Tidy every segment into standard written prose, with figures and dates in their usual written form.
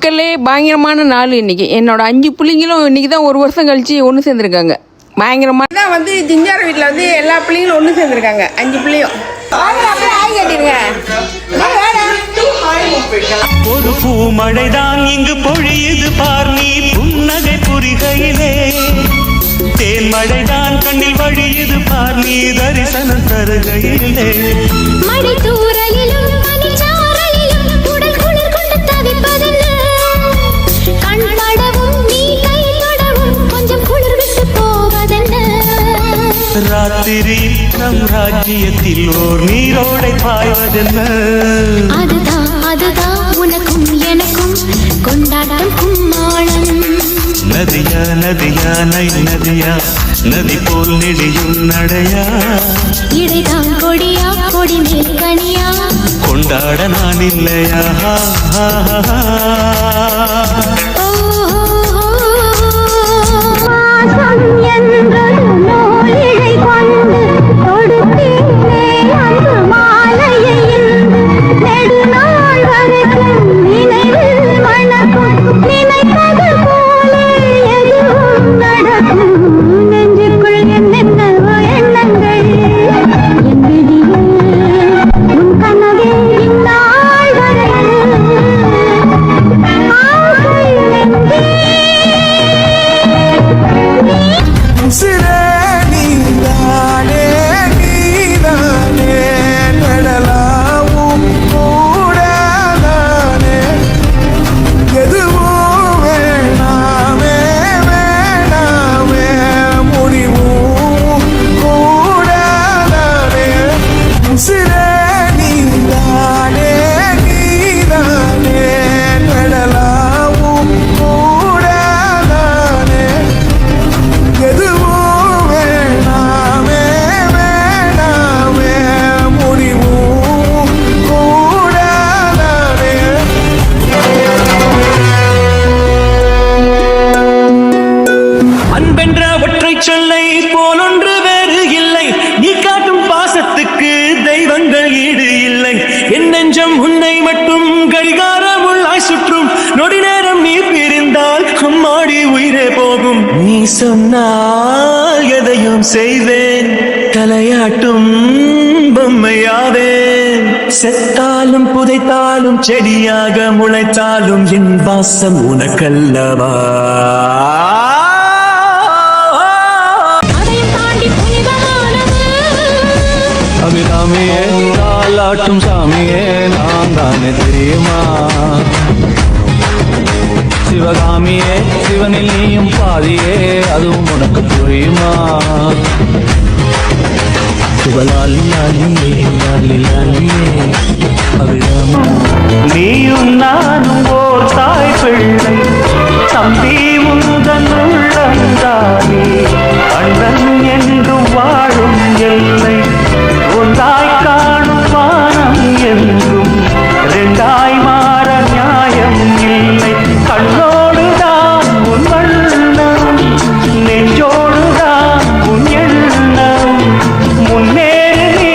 இருக்கலே பயங்கரமான நாள் இன்னைக்கு. என்னோட 5 பிள்ளைங்களும் இன்னைக்கு தான் 1 வருஷம் கழிச்சு ஒன்று சேர்ந்துருக்காங்க. பயங்கரமாக தான் வந்து ஜிஞ்சார வீட்டில் வந்து எல்லா பிள்ளைங்களும் ஒன்று சேர்ந்துருக்காங்க. 5 பிள்ளையும் கட்டிருங்க. ஒரு பூமழைதான் இங்கு பொழியுது பார் நீ புன்னகை புரிகையிலே, தேன்மழைதான் கண்ணில் வழியுது பார் நீ தரிசனம் தருகையிலே. மழை தூறலிலும் பனிச்சாரலிலும் உடல் குளிர் கொண்டு தவிப்பதென்ன, கண் படவும் நீ கை தொடவும் கொஞ்சம் குளிர் விட்டு போவதென்ன. ராத்திரி நம் ராஜ்யத்தில் ஓர் நீரோடை பாய்வதென்ன. அதுதான் அதுதான் உனக்கும் எனக்கும் கொண்டாட்டம் கும்மாளம். நதியா நதியா நை நதியா நதி போல் நெடியும் நடையா, இடைதான் கொடியா கொடி மேல் கனியா கொண்டாட நான் இல்லையா. சொல்லை போலொன்று வேறு இல்லை, நீ காட்டும் பாசத்துக்கு தெய்வங்கள் ஈடு இல்லை. என் நெஞ்சம் உன்னை மட்டும் கடிகாரம் உள்ளாய் சுற்றும், நொடி நேரம் நீ பிரிந்தால் அம்மாடி உயிரே போகும். நீ சொன்னால் எதையும் செய்வேன், தலையாட்டும் பொம்மையாவேன். செத்தாலும் புதைத்தாலும் செடியாக முளைத்தாலும் என் வாசம் உனக்கல்லவா. அபிராமியே தாலாட்டும் சாமியே நான் தானே தெரியுமா, சிவகாமியே சிவனில் நீயும் பாதியே அதுவும் உனக்கு புரியுமா. சிவலாலி லாலியே லாலி லாலியே அபிராமி. நீயும் நானும் ஓர் தாய் பிள்ளை, தம்பி முந்தன் உள்ளந்தானே, அண்ணன் என்று வாழும் எல்லை ஒன்றாய் காணும் வானம் என்றும் ரெண்டாய் மாற நியாயம் இல்லை. கண்ணோடுதான் உன் வண்ணம், நெஞ்சோடுதான் உன் எண்ணம், முன்னேறு நீ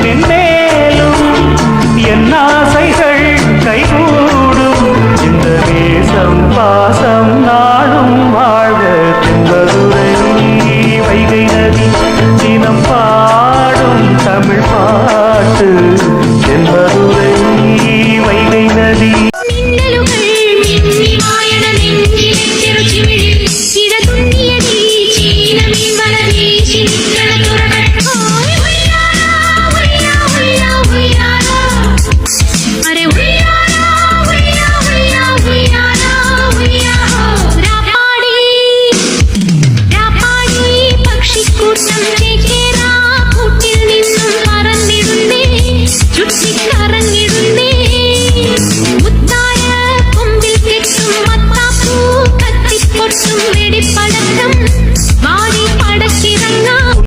மென்மேலும் என் ஆசைகள் கைகூடும். இந்த தேசம் பாச